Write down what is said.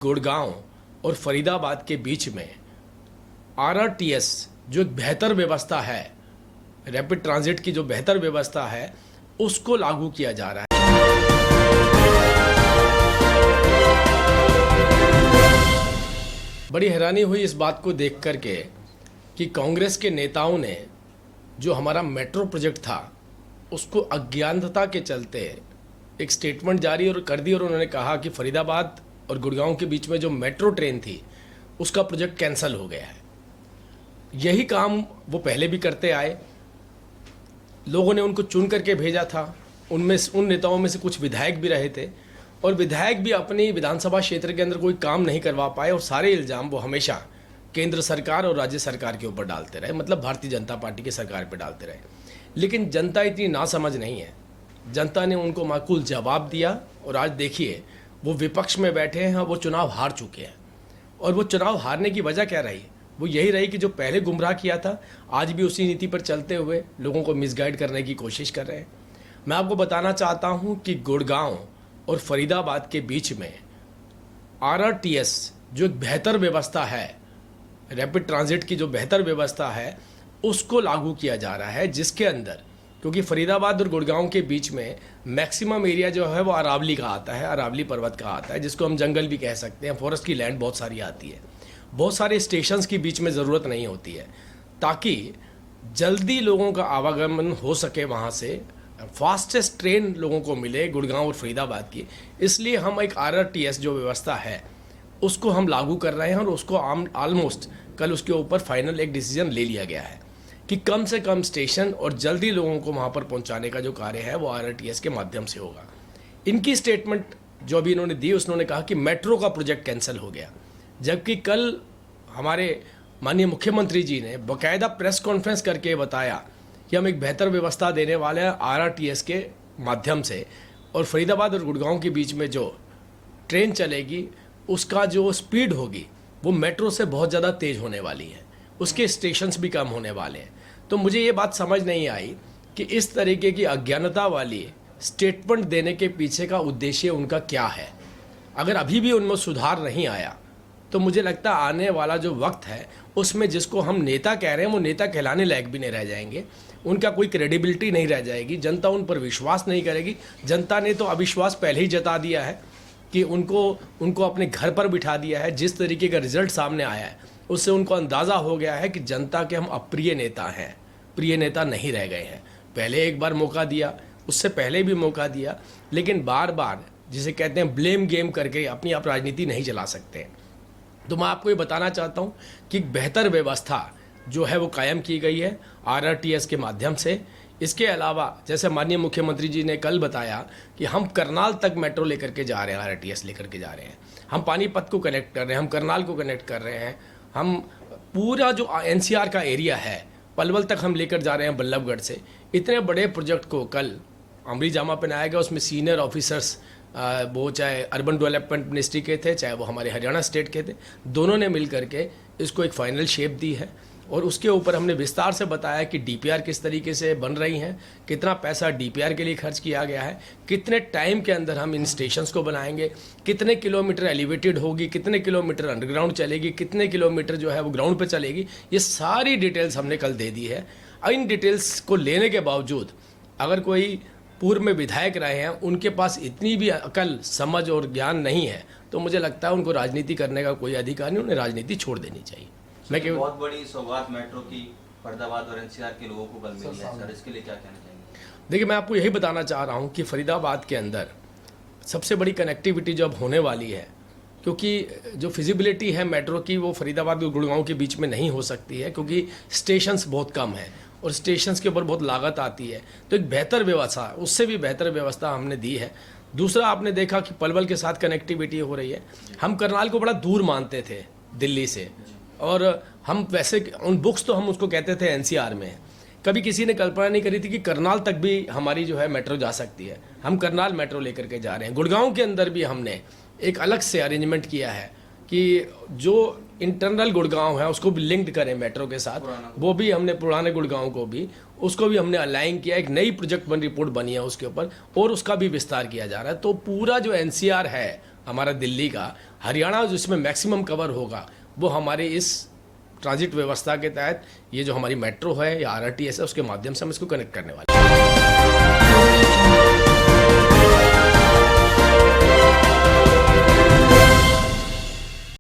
गुड़गांव और फरीदाबाद के बीच में आरआरटीएस जो एक बेहतर व्यवस्था है, रैपिड ट्रांजिट की जो बेहतर व्यवस्था है, उसको लागू किया जा रहा है। बड़ी हैरानी हुई इस बात को देख करके कि कांग्रेस के नेताओं ने जो हमारा मेट्रो प्रोजेक्ट था उसको अज्ञानता के चलते एक स्टेटमेंट जारी और कर दी और उन्होंने कहा कि फरीदाबाद और गुड़गांव के बीच में जो मेट्रो ट्रेन थी उसका प्रोजेक्ट कैंसिल हो गया है। यही काम वो पहले भी करते आए, लोगों ने उनको चुन करके भेजा था। उन नेताओं में से कुछ विधायक भी रहे थे और विधायक भी अपनी विधानसभा क्षेत्र के अंदर कोई काम नहीं करवा पाए और सारे इल्ज़ाम वो हमेशा केंद्र सरकार और राज्य सरकार के ऊपर डालते रहे, मतलब भारतीय जनता पार्टी की सरकार पर डालते रहे। लेकिन जनता इतनी नासमझ नहीं है, जनता ने उनको माकूल जवाब दिया और आज देखिए वो विपक्ष में बैठे हैं, वो चुनाव हार चुके हैं। और वो चुनाव हारने की वजह क्या रही? वो यही रही कि जो पहले गुमराह किया था आज भी उसी नीति पर चलते हुए लोगों को मिसगाइड करने की कोशिश कर रहे हैं। मैं आपको बताना चाहता हूं कि गुड़गांव और फरीदाबाद के बीच में आरआरटीएस जो एक बेहतर व्यवस्था है, रैपिड ट्रांजिट की जो बेहतर व्यवस्था है, उसको लागू किया जा रहा है, जिसके अंदर क्योंकि फरीदाबाद और गुड़गांव के बीच में मैक्सिमम एरिया जो है वो अरावली का आता है, अरावली पर्वत का आता है, जिसको हम जंगल भी कह सकते हैं। फॉरेस्ट की लैंड बहुत सारी आती है, बहुत सारे स्टेशंस के बीच में ज़रूरत नहीं होती है, ताकि जल्दी लोगों का आवागमन हो सके, वहाँ से फास्टेस्ट ट्रेन लोगों को मिले गुड़गांव और फरीदाबाद की। इसलिए हम एक आरआरटीएस जो व्यवस्था है उसको हम लागू कर रहे हैं और उसको ऑलमोस्ट कल उसके ऊपर फाइनल एक डिसीजन ले लिया गया है कि कम से कम स्टेशन और जल्दी लोगों को वहाँ पर पहुँचाने का जो कार्य है वो आरआरटीएस के माध्यम से होगा। इनकी स्टेटमेंट जो अभी इन्होंने दी उसने कहा कि मेट्रो का प्रोजेक्ट कैंसिल हो गया, जबकि कल हमारे माननीय मुख्यमंत्री जी ने बाकायदा प्रेस कॉन्फ्रेंस करके बताया कि हम एक बेहतर व्यवस्था देने वाले हैं आरआरटीएस के माध्यम से, और फरीदाबाद और गुड़गांव के बीच में जो ट्रेन चलेगी उसका जो स्पीड होगी वो मेट्रो से बहुत ज़्यादा तेज़ होने वाली है, उसके स्टेशंस भी कम होने वाले हैं। तो मुझे ये बात समझ नहीं आई कि इस तरीके की अज्ञानता वाली स्टेटमेंट देने के पीछे का उद्देश्य उनका क्या है। अगर अभी भी उनमें सुधार नहीं आया तो मुझे लगता है आने वाला जो वक्त है उसमें जिसको हम नेता कह रहे हैं वो नेता कहलाने लायक भी नहीं रह जाएंगे, उनका कोई क्रेडिबिलिटी नहीं रह जाएगी, जनता उन पर विश्वास नहीं करेगी। जनता ने तो अविश्वास पहले ही जता दिया है कि उनको अपने घर पर बिठा दिया है। जिस तरीके का रिजल्ट सामने आया है उससे उनको अंदाज़ा हो गया है कि जनता के हम अप्रिय नेता हैं, प्रिय नेता नहीं रह गए हैं। पहले एक बार मौका दिया, उससे पहले भी मौका दिया, लेकिन बार बार जिसे कहते हैं ब्लेम गेम करके अपनी आप राजनीति नहीं चला सकते। तो मैं आपको ये बताना चाहता हूँ कि बेहतर व्यवस्था जो है वो कायम की गई है आरआरटीएस के माध्यम से। इसके अलावा जैसे माननीय मुख्यमंत्री जी ने कल बताया कि हम करनाल तक मेट्रो लेकर के जा रहे हैं, आरआरटीएस लेकर के जा रहे हैं, हम पानीपत को कनेक्ट कर रहे हैं, हम करनाल को कनेक्ट कर रहे हैं, हम पूरा जो एनसीआर का एरिया है पलवल तक हम लेकर जा रहे हैं बल्लभगढ़ से। इतने बड़े प्रोजेक्ट को कल अमरी जामा पहनाया गया, उसमें सीनियर ऑफिसर्स वो चाहे अर्बन डेवलपमेंट मिनिस्ट्री के थे चाहे वो हमारे हरियाणा स्टेट के थे, दोनों ने मिल करके इसको एक फाइनल शेप दी है। और उसके ऊपर हमने विस्तार से बताया कि डीपीआर किस तरीके से बन रही हैं, कितना पैसा डीपीआर के लिए खर्च किया गया है, कितने टाइम के अंदर हम इन स्टेशंस को बनाएंगे, कितने किलोमीटर एलिवेटेड होगी, कितने किलोमीटर अंडरग्राउंड चलेगी, कितने किलोमीटर जो है वो ग्राउंड पे चलेगी, ये सारी डिटेल्स हमने कल दे दी है। इन डिटेल्स को लेने के बावजूद अगर कोई पूर्व में विधायक रहे हैं उनके पास इतनी भी अकल, समझ और ज्ञान नहीं है तो मुझे लगता है उनको राजनीति करने का कोई अधिकार नहीं, उन्हें राजनीति छोड़ देनी चाहिए। मैं बहुत बड़ी सौगात मेट्रो की फरीदाबाद और एनसीआर के लोगों को कल मिली है सर, इसके लिए क्या कहना चाहेंगे? देखिए, मैं आपको यही बताना चाह रहा हूँ कि फरीदाबाद के अंदर सबसे बड़ी कनेक्टिविटी जो अब होने वाली है, क्योंकि जो फिजिबिलिटी है मेट्रो की वो फरीदाबाद और गुड़गांव के बीच में नहीं हो सकती है, क्योंकि स्टेशंस बहुत कम हैं और स्टेशंस के ऊपर बहुत लागत आती है। तो एक बेहतर व्यवस्था, उससे भी बेहतर व्यवस्था हमने दी है। दूसरा, आपने देखा कि पलवल के साथ कनेक्टिविटी हो रही है। हम करनाल को बड़ा दूर मानते थे दिल्ली से, और हम वैसे उन बुक्स तो हम उसको कहते थे एनसीआर में, कभी किसी ने कल्पना नहीं करी थी कि करनाल तक भी हमारी जो है मेट्रो जा सकती है। हम करनाल मेट्रो लेकर के जा रहे हैं। गुड़गांव के अंदर भी हमने एक अलग से अरेंजमेंट किया है कि जो इंटरनल गुड़गांव है उसको भी लिंक्ड करें मेट्रो के साथ, वो भी हमने पुराने गुड़गांव को भी उसको भी हमने अलाइन किया। एक नई प्रोजेक्ट रिपोर्ट बनी है उसके ऊपर और उसका भी विस्तार किया जा रहा है। तो पूरा जो एनसीआर है हमारा दिल्ली का, हरियाणा जिसमें मैक्सिमम कवर होगा वो हमारे इस ट्रांजिट व्यवस्था के तहत ये जो हमारी मेट्रो है या आरटीएस है उसके माध्यम से हम इसको कनेक्ट करने वाले हैं।